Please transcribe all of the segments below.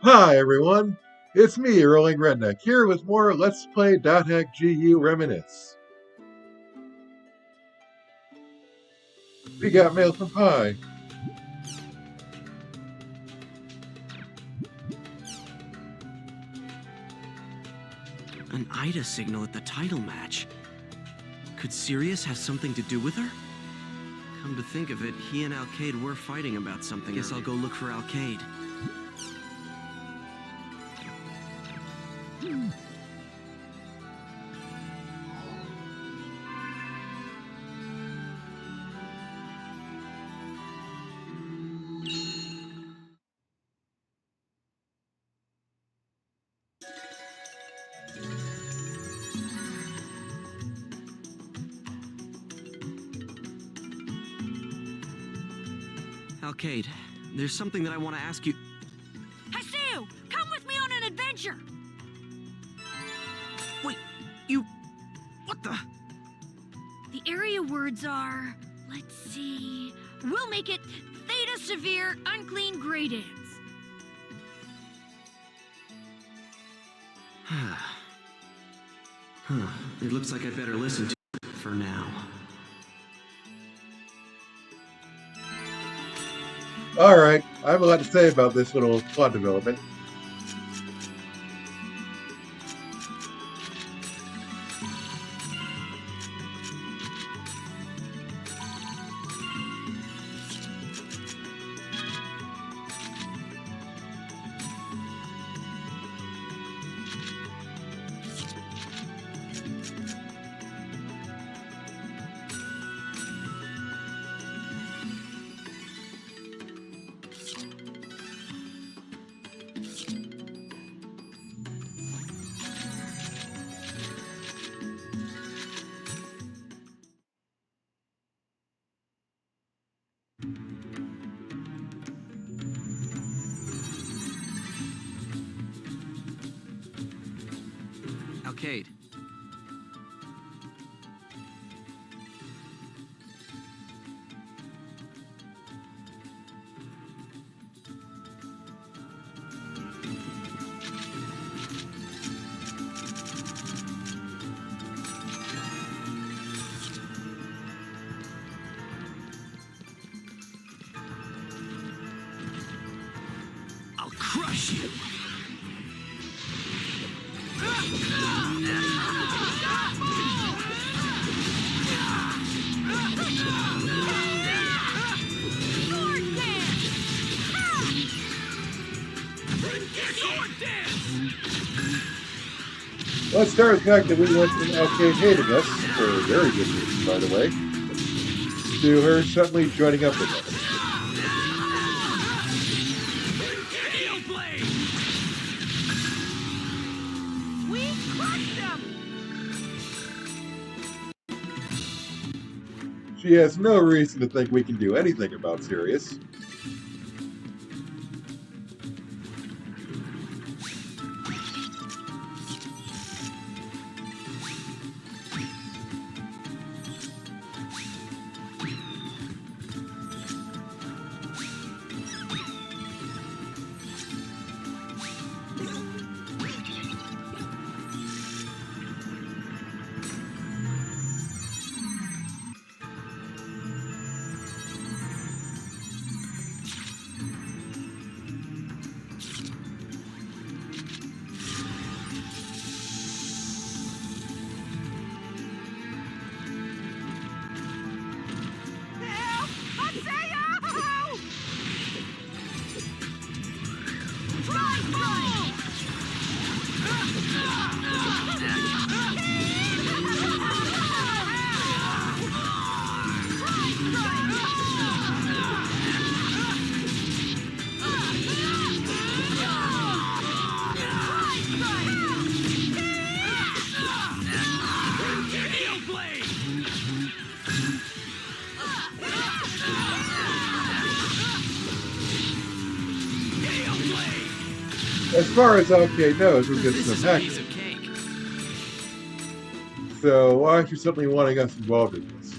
Hi everyone, it's me, Rolling Redneck, here with more Let's Play .hack GU Reminisce. We got mail from Pi. An Ida signal at the title match. Could Sirius have something to do with her? Come to think of it, he and Alkaid were fighting about something. Guess I'll go look for Alkaid. Alkaid, there's something that I want to ask you. Hasu! Come with me on an adventure! Wait, you... What the... The area words are... Let's see... We'll make it Theta Severe Unclean Grey Dance. It looks like I better listen to it for now. Alright, I have a lot to say about this little plot development. Alkaid. I'll crush you! Let's start with the fact that we went from Alkaid hating us, for very good reasons by the way, to her suddenly joining up with us. We crushed them! She has no reason to think we can do anything about Sirius. As far as Alkaid knows, we're just some hackers. So why is she suddenly wanting us involved in this?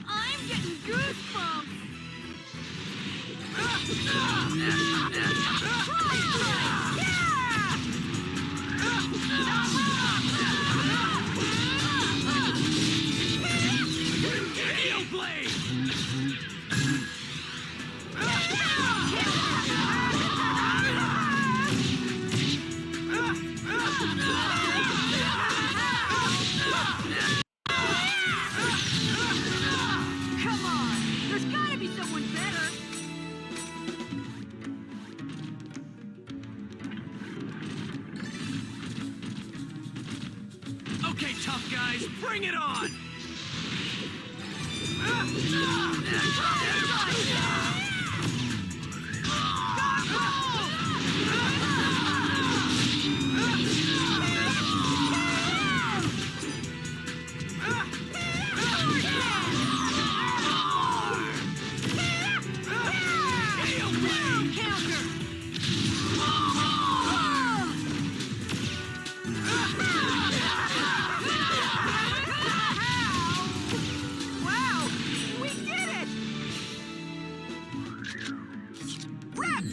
I'm getting goosebumps! Okay, tough guys, bring it on! Wow! We did it! Rep!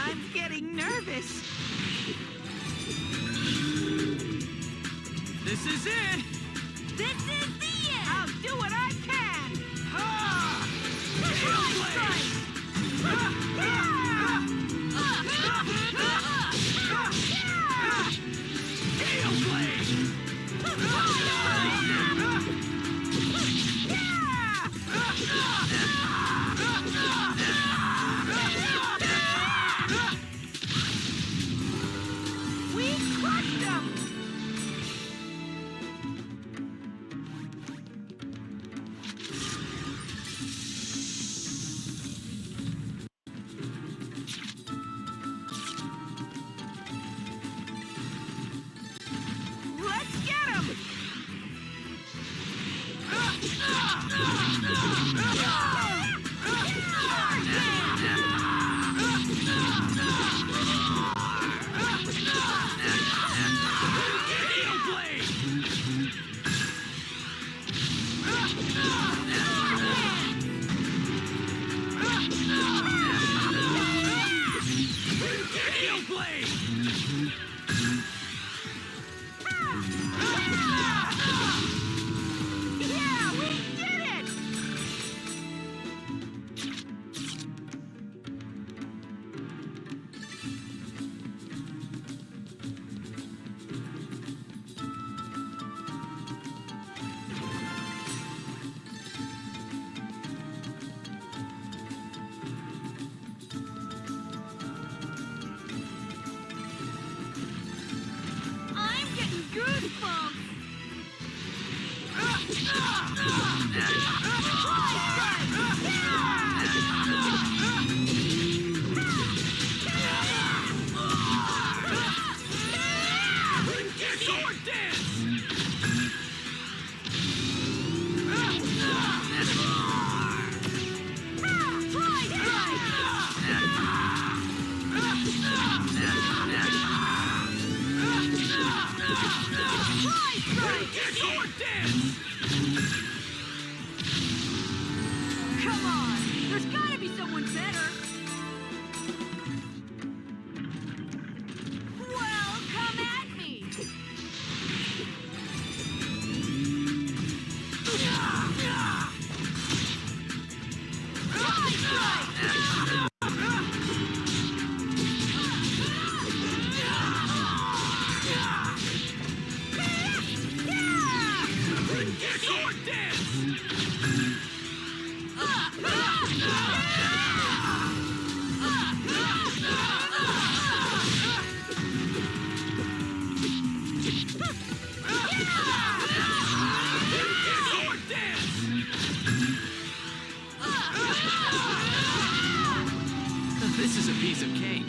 I'm getting nervous. This is it! This is the end! I'll do what I can! Ha! We crushed them! Let's get him! Yeah, we did it! I'm getting goosebumps! Sword dance! Sword dance! Come on! There's gotta be someone better! Well, come at me! Sword dance! Sword dance! This is a piece of cake.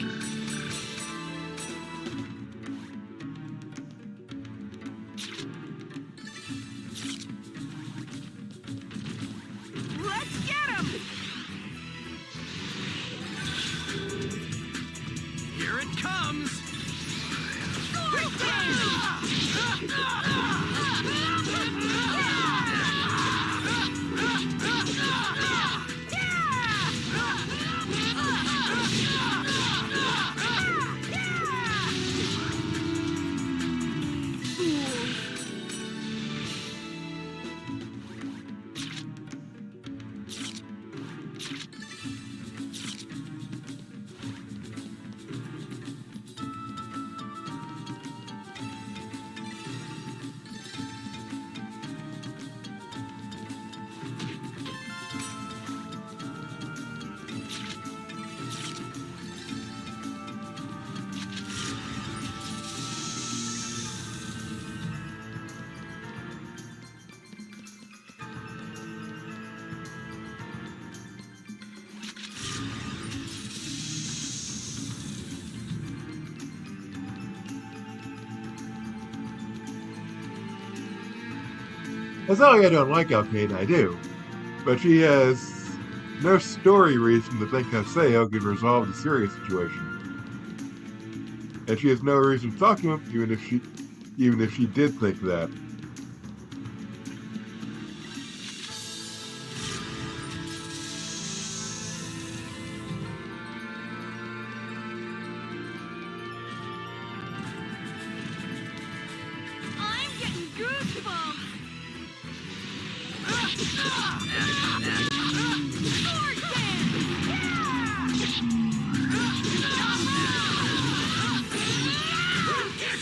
Let's get him! Here it comes! Sword dance! It's not like I don't like Alkaid, I do. But she has no story reason to think Haseo can resolve the Sirius situation. And she has no reason to talk to him, even if she did think that. I'm getting goosebumps.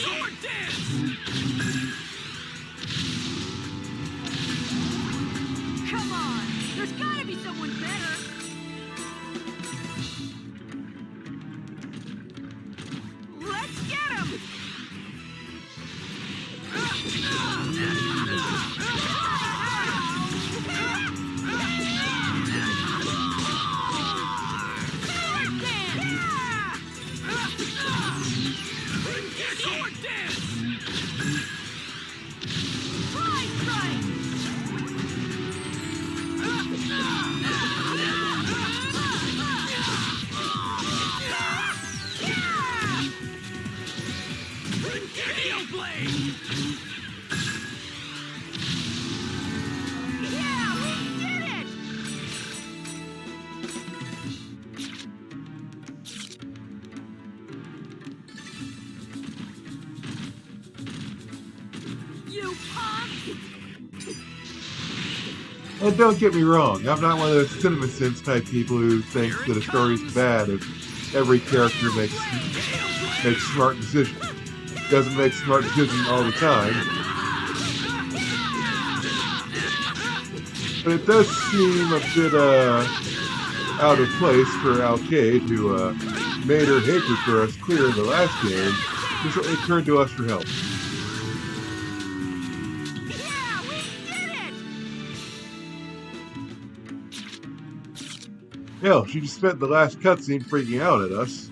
Sword dance! Come on, there's gotta be someone better. Let's get him! Sword dance! Fly strike! Gale blade! Yeah, we did it! You punk! And don't get me wrong, I'm not one of those CinemaSins type people who think that a story's bad if every character makes smart decisions. Doesn't make smart decisions all the time. But it does seem a bit out of place for Alkaid, who made her hatred for us clear in the last game, to suddenly turn to us for help. Yeah, we did it! Hell, she just spent the last cutscene freaking out at us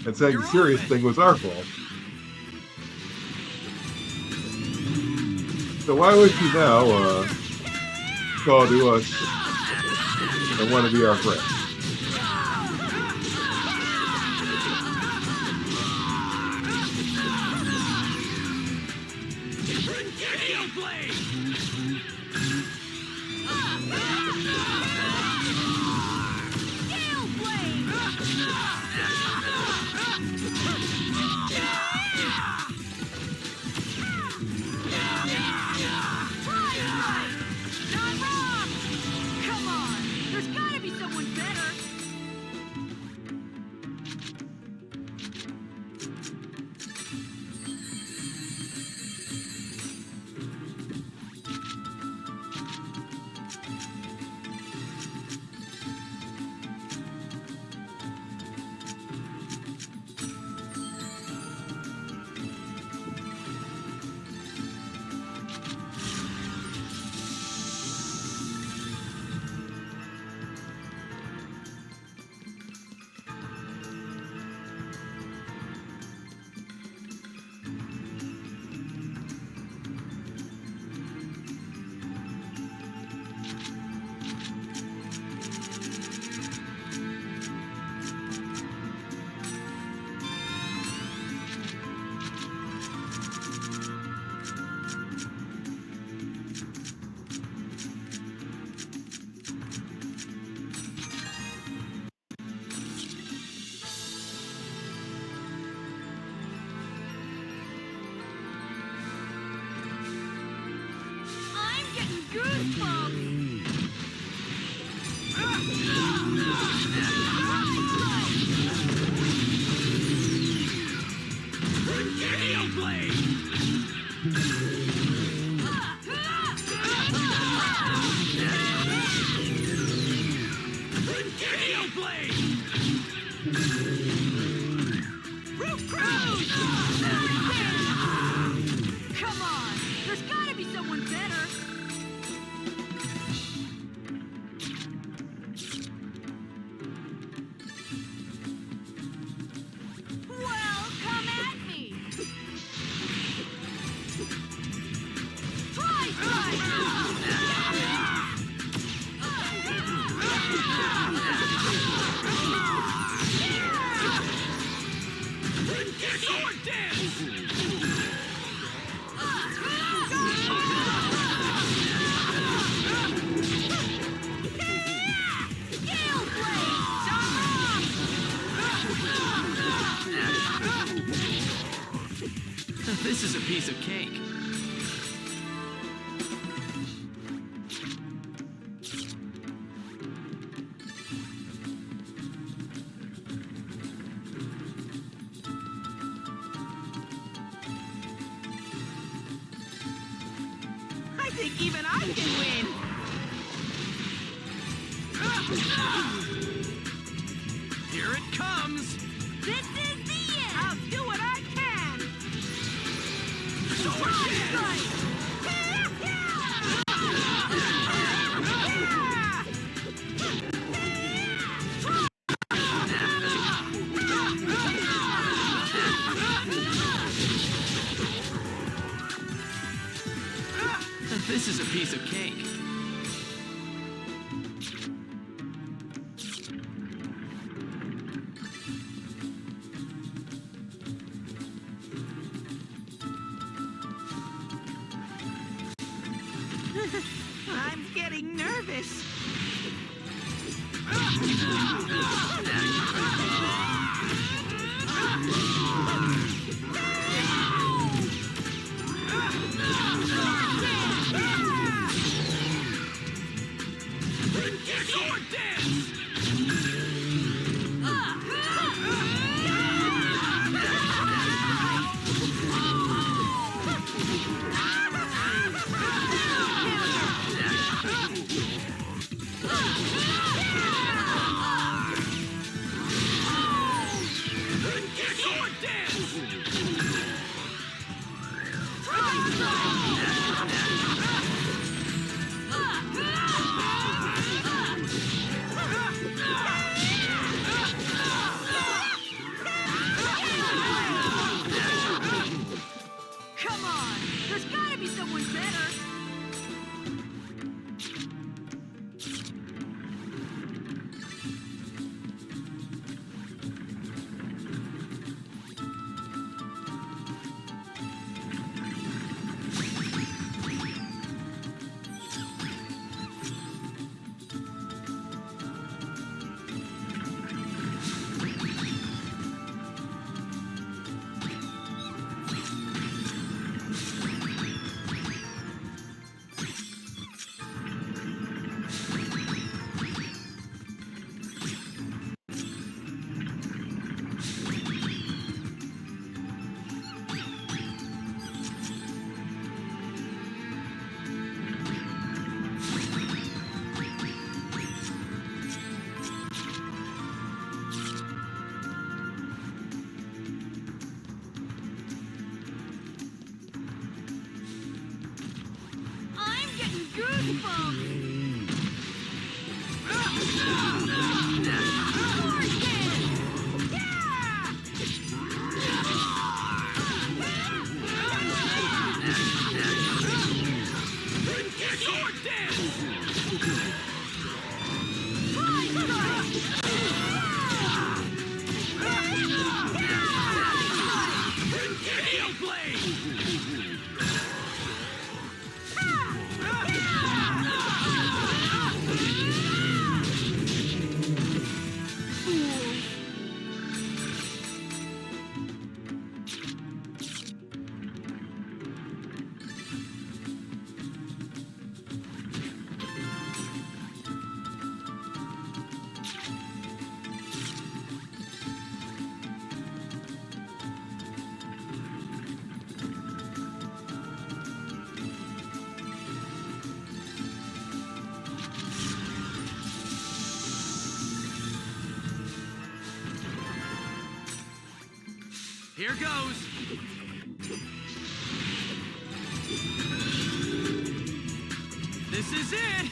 and saying the Sirius thing was our fault. So why would she now call to us and want to be our friend? Gale blade! Gale blade! Fly strike! Not wrong! Come on, there's gotta be someone better. I'm getting goosebumps. Gale blade! Gale blade! Roof cruise! Come on, there's gotta be someone better. think even I can win. Here it comes! This is the end! I'll do what I can. Sword dance! This is a piece of cake. I'm getting nervous. Sword dance! Sword dance! Come on! There's gotta be someone better! I'm getting goosebumps! Sword dance! Yeah! Sword dance! Hail blade! Here goes. This is it.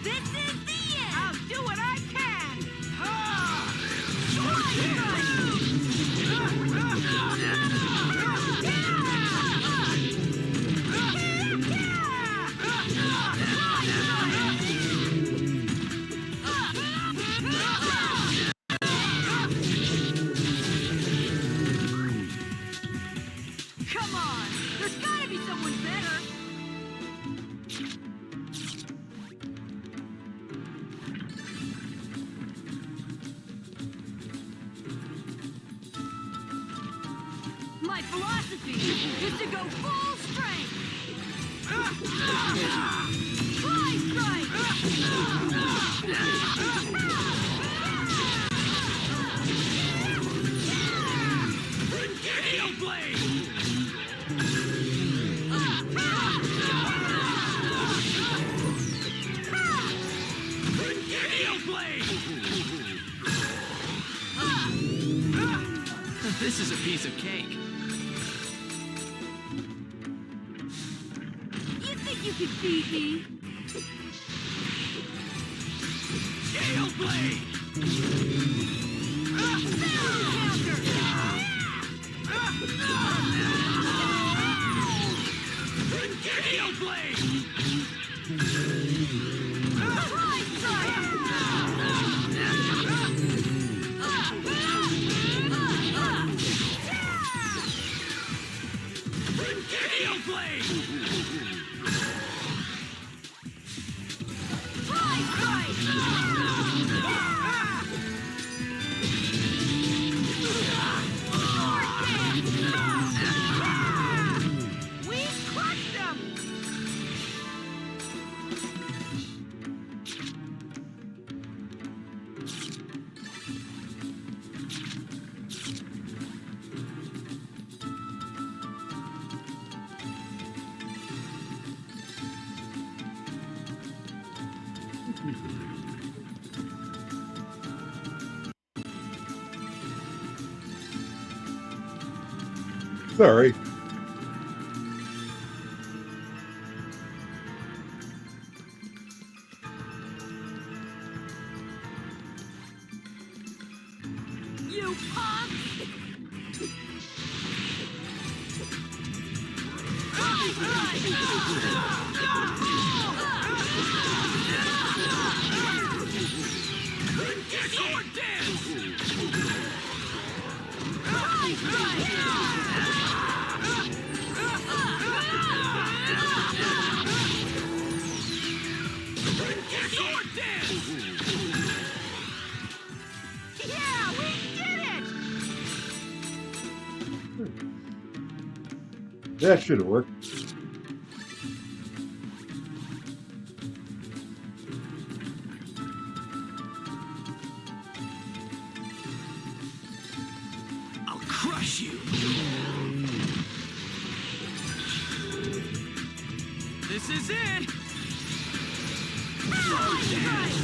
This is the end! I'll do what I can. Come on! There's gotta be someone better! My philosophy is to go full strength! Fly strike! Hail blade! piece of cake. You think you can beat me? Gale Blade! Gale Blade! Gale Blade! We crushed them! Sorry. You punk! Sword dance! Sword dance! Yeah, we did it! That should have worked. I'll crush you! This is it! Sword dance!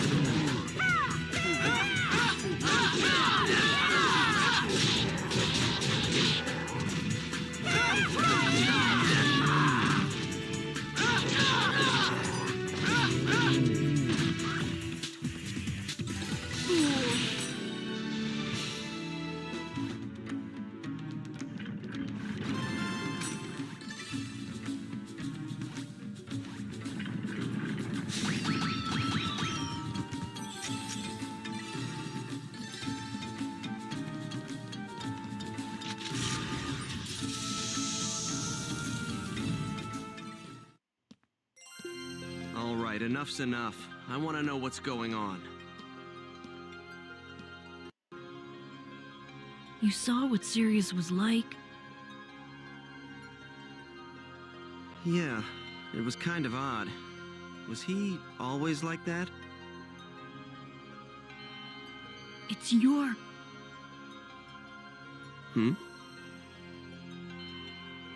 All right, enough's enough. I want to know what's going on. You saw what Sirius was like? Yeah, it was kind of odd. Was he always like that? It's your... Hmm?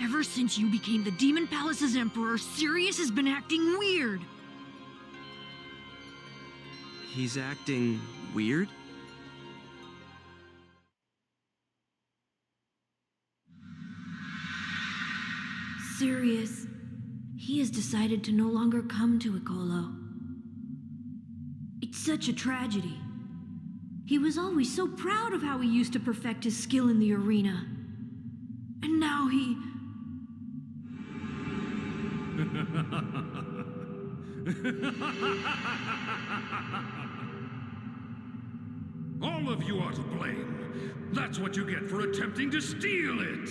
Ever since you became the Demon Palace's Emperor, Sirius has been acting weird. He's acting weird? Sirius, he has decided to no longer come to Icolo. It's such a tragedy. He was always so proud of how he used to perfect his skill in the arena. And now he... All of you are to blame. That's what you get for attempting to steal it.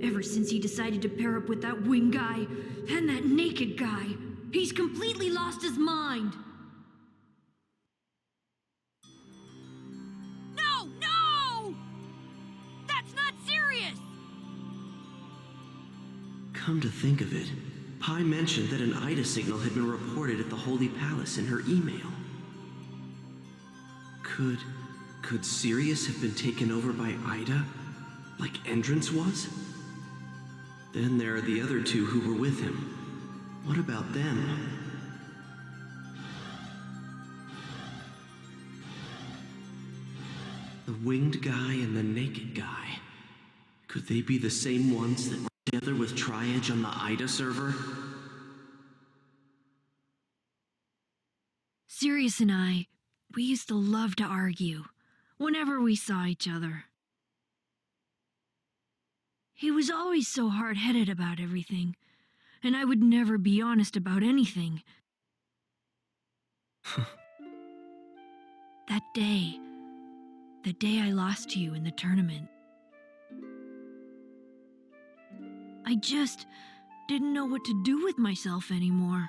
Ever since he decided to pair up with that wing guy and that naked guy, he's completely lost his mind. No, no! That's not serious! Come to think of it, Pi mentioned that an Ida signal had been reported at the Holy Palace in her email. Could Sirius have been taken over by Ida, like Entrance was? Then there are the other two who were with him. What about them? The winged guy and the naked guy. Could they be the same ones that were together with Tri-Edge on the Ida server? Sirius and I, we used to love to argue whenever we saw each other. He was always so hard-headed about everything, and I would never be honest about anything. That day, the day I lost to you in the tournament, I just didn't know what to do with myself anymore.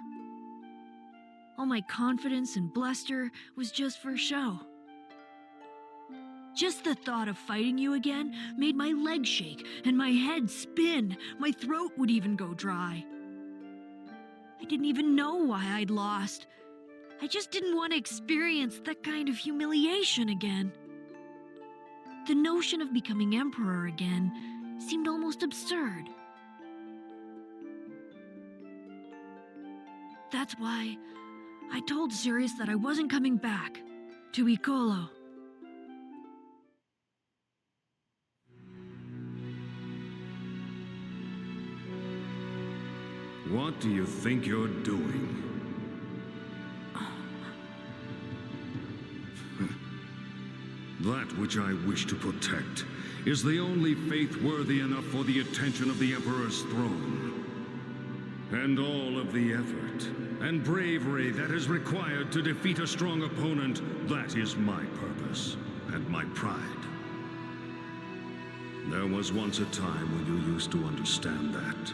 All my confidence and bluster was just for show. Just the thought of fighting you again made my legs shake and my head spin. My throat would even go dry. I didn't even know why I'd lost. I just didn't want to experience that kind of humiliation again. The notion of becoming emperor again seemed almost absurd. That's why I told Sirius that I wasn't coming back to Icolo. What do you think you're doing? That which I wish to protect is the only faith worthy enough for the attention of the Emperor's throne. And all of the effort and bravery that is required to defeat a strong opponent, that is my purpose and my pride. There was once a time when you used to understand that.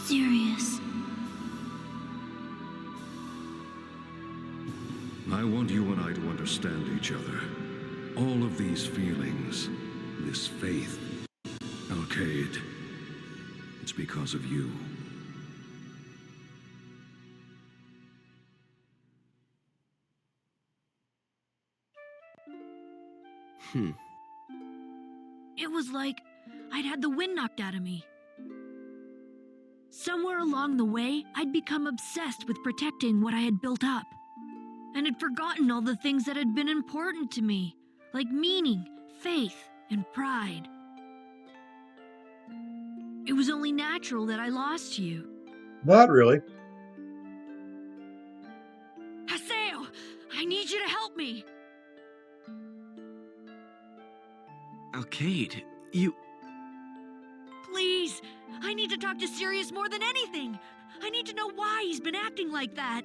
Sirius. I want you and I to understand each other. All of these feelings, this faith, Alkaid, it's because of you. It was like I'd had the wind knocked out of me. Somewhere along the way, I'd become obsessed with protecting what I had built up, and had forgotten all the things that had been important to me, like meaning, faith, and pride. It was only natural that I lost you. Not really. Haseo, I need you to help me! Alkaid, you... Please, I need to talk to Sirius more than anything. I need to know why he's been acting like that.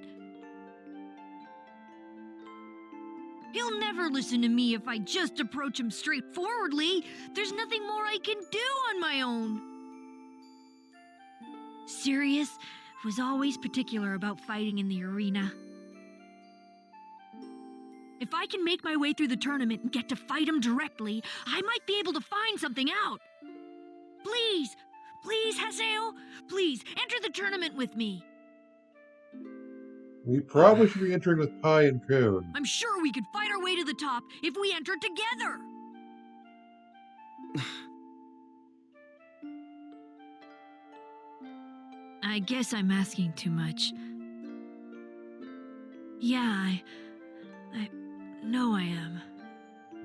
He'll never listen to me if I just approach him straightforwardly. There's nothing more I can do on my own. Sirius was always particular about fighting in the arena. If I can make my way through the tournament and get to fight him directly, I might be able to find something out. Please, please, Haseo, please, enter the tournament with me. We probably should be entering with Pi and Coon. I'm sure we could fight our way to the top if we entered together. I guess I'm asking too much. Yeah, I know I am.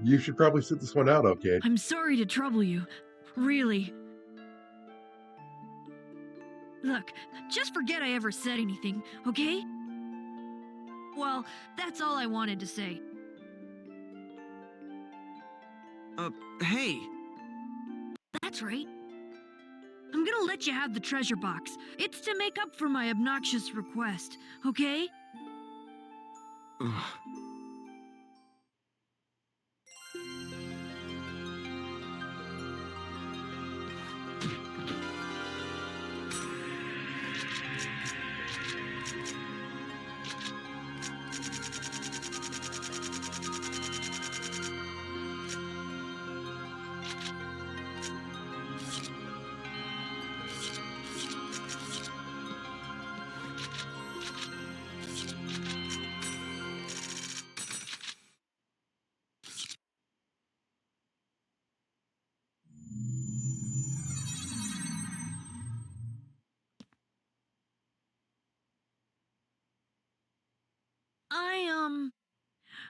You should probably sit this one out, okay? I'm sorry to trouble you. Really. Look, just forget I ever said anything, okay? Well, that's all I wanted to say. Hey! That's right. I'm gonna let you have the treasure box. It's to make up for my obnoxious request, okay? Ugh.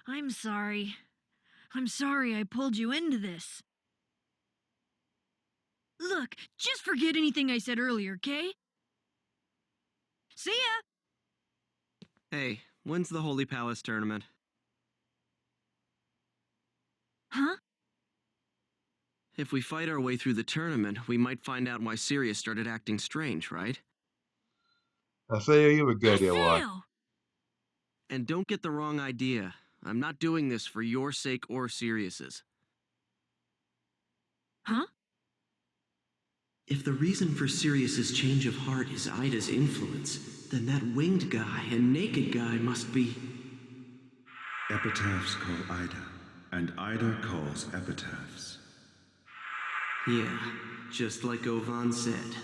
I'm sorry. I'm sorry I pulled you into this. Look, just forget anything I said earlier, okay? See ya! Hey, when's the Holy Palace tournament? Huh? If we fight our way through the tournament, we might find out why Sirius started acting strange, right? I say you have a good idea why. Haseo! And don't get the wrong idea. I'm not doing this for your sake or Sirius's. Huh? If the reason for Sirius's change of heart is Ida's influence, then that winged guy and naked guy must be... Epitaphs call Ida, and Ida calls epitaphs. Yeah, just like Ovan said.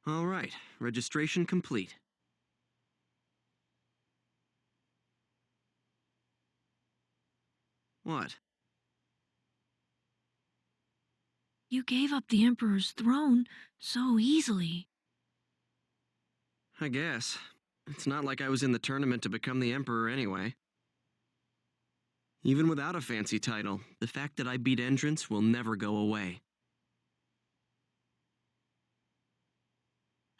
All right, registration complete. What? You gave up the Emperor's throne so easily. I guess. It's not like I was in the tournament to become the Emperor anyway. Even without a fancy title, the fact that I beat Entrance will never go away.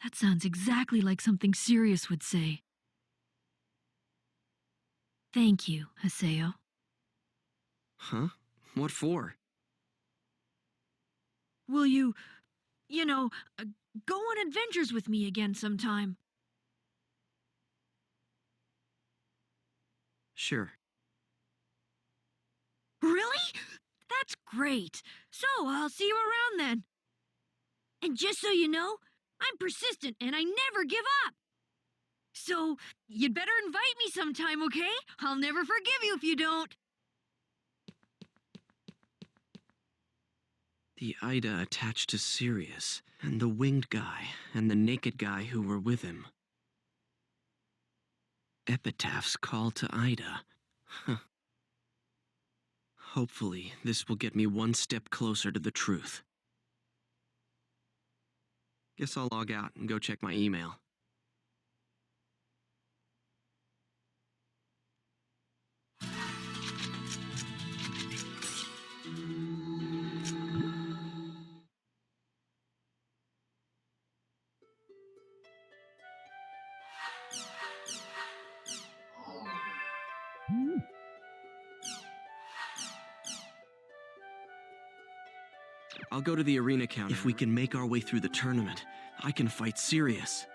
That sounds exactly like something Sirius would say. Thank you, Haseo. Huh? What for? Will you, go on adventures with me again sometime? Sure. Really? That's great. So I'll see you around then. And just so you know, I'm persistent and I never give up. So you'd better invite me sometime, okay? I'll never forgive you if you don't. The Ida attached to Sirius, and the winged guy, and the naked guy who were with him. Epitaph's call to Ida. Huh. Hopefully, this will get me one step closer to the truth. Guess I'll log out and go check my email. I'll go to the arena counter. If we can make our way through the tournament, I can fight Sirius.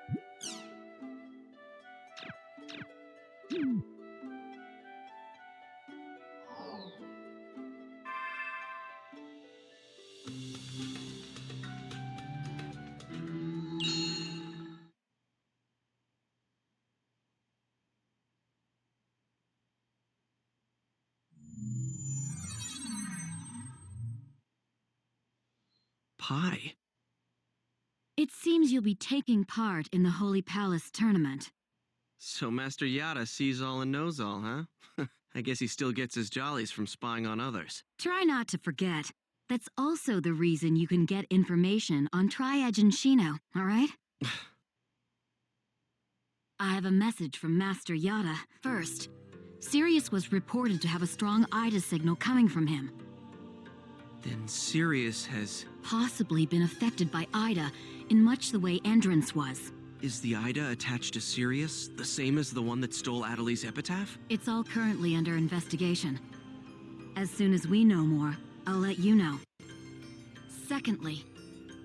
Pie? It seems you'll be taking part in the Holy Palace tournament. So Master Yada sees all and knows all, huh? I guess he still gets his jollies from spying on others. Try not to forget. That's also the reason you can get information on Triage and Shino, all right? I have a message from Master Yada. First, Sirius was reported to have a strong Ida signal coming from him. Then Sirius has... Possibly been affected by Ida in much the way Endrance was. Is the Ida attached to Sirius the same as the one that stole Adelie's epitaph? It's all currently under investigation. As soon as we know more, I'll let you know. Secondly,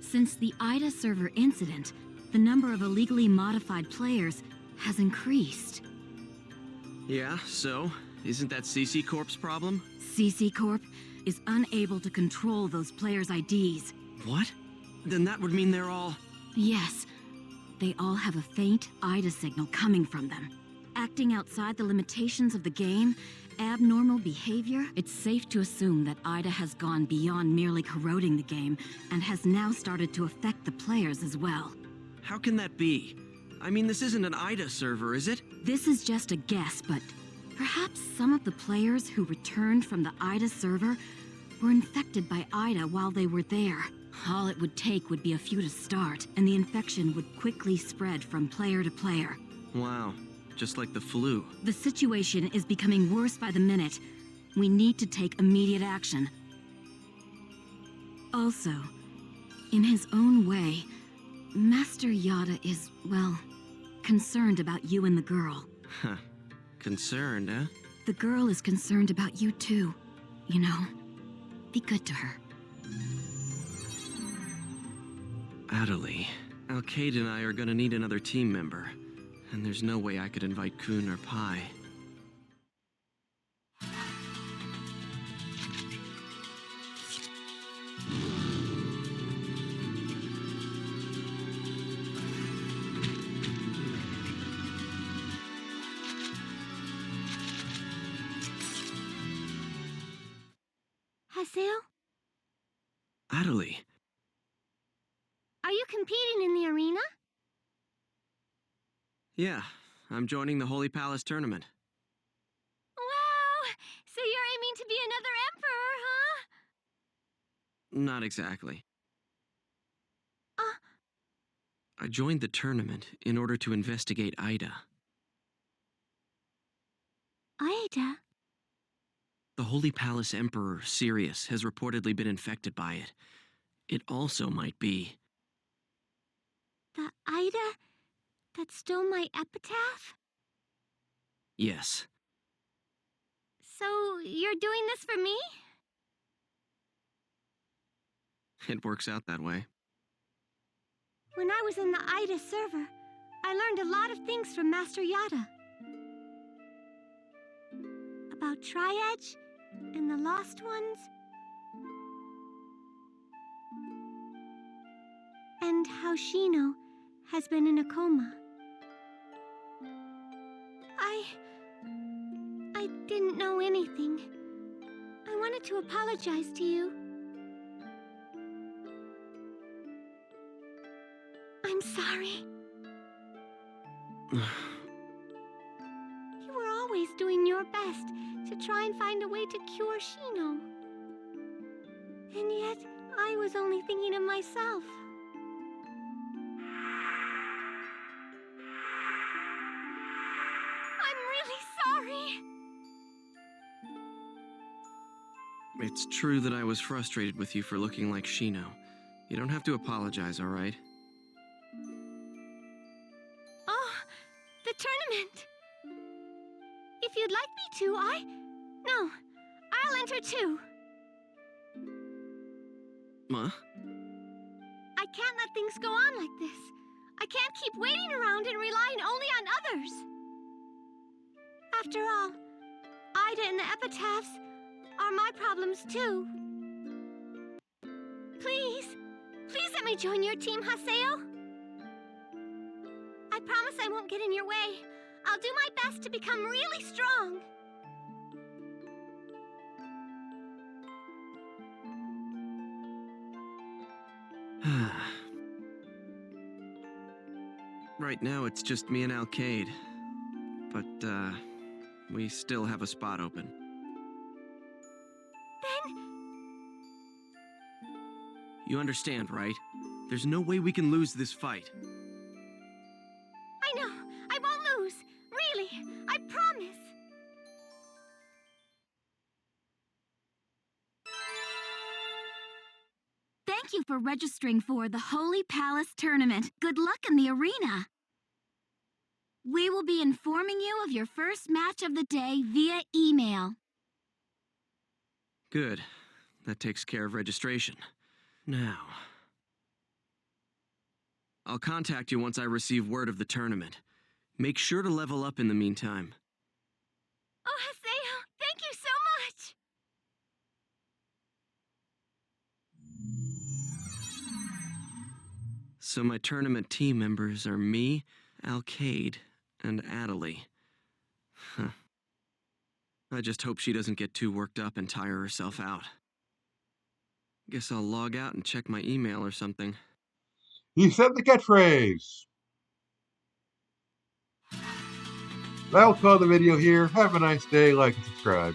since the Ida server incident, the number of illegally modified players has increased. Yeah, so? Isn't that CC Corp's problem? CC Corp is unable to control those players' IDs. What? Then that would mean they're all... Yes, they all have a faint Ida signal coming from them. Acting outside the limitations of the game, abnormal behavior, it's safe to assume that Ida has gone beyond merely corroding the game and has now started to affect the players as well. How can that be? I mean, this isn't an Ida server, is it? This is just a guess, but perhaps some of the players who returned from the Ida server were infected by Ida while they were there. All it would take would be a few to start, and the infection would quickly spread from player to player. Wow, just like the flu. The situation is becoming worse by the minute. We need to take immediate action. Also, in his own way, Master Yada is, well, concerned about you and the girl. Huh. Concerned, huh? The girl is concerned about you too. You know, be good to her. Adelie, Alkaid and I are gonna need another team member. And there's no way I could invite Kun or Pai. Haseo, Adelie, are you competing in the arena? yeah, I'm joining the Holy Palace tournament. Wow! So you're aiming to be another emperor, huh? Not exactly. Uh. I joined the tournament in order to investigate Ida. Ida? The Holy Palace Emperor, Sirius, has reportedly been infected by it. It also might be... The Ida that stole my epitaph? Yes. So you're doing this for me? It works out that way. When I was in the Ida server, I learned a lot of things from Master Yada. About Tri-Edge and the Lost Ones. And how Shino has been in a coma. I didn't know anything. I wanted to apologize to you. I'm sorry. You were always doing your best to try and find a way to cure Shino. And yet, I was only thinking of myself. I'm really sorry. It's true that I was frustrated with you for looking like Shino. You don't have to apologize, all right? Oh, the tournament. If you'd like me to, No, I'll enter too. Huh? I can't let things go on like this. I can't keep waiting around and relying only on others. After all, Ida and the epitaphs are my problems too. Please let me join your team, Haseo. I promise I won't get in your way. I'll do my best to become really strong. Right now, it's just me and Alkaid. But, we still have a spot open. Then... You understand, right? There's no way we can lose this fight. I know. I won't lose. Really. I promise. Thank you for registering for the Holy Palace Tournament. Good luck in the arena. We will be informing you of your first match of the day via email. Good. That takes care of registration. Now, I'll contact you once I receive word of the tournament. Make sure to level up in the meantime. Oh, Haseo, thank you so much! So my tournament team members are me, Alkaid, and Adelie. Huh. I just hope she doesn't get too worked up and tire herself out. Guess I'll log out and check my email or something. He said the catchphrase. That'll call the video here. Have a nice day, like and subscribe.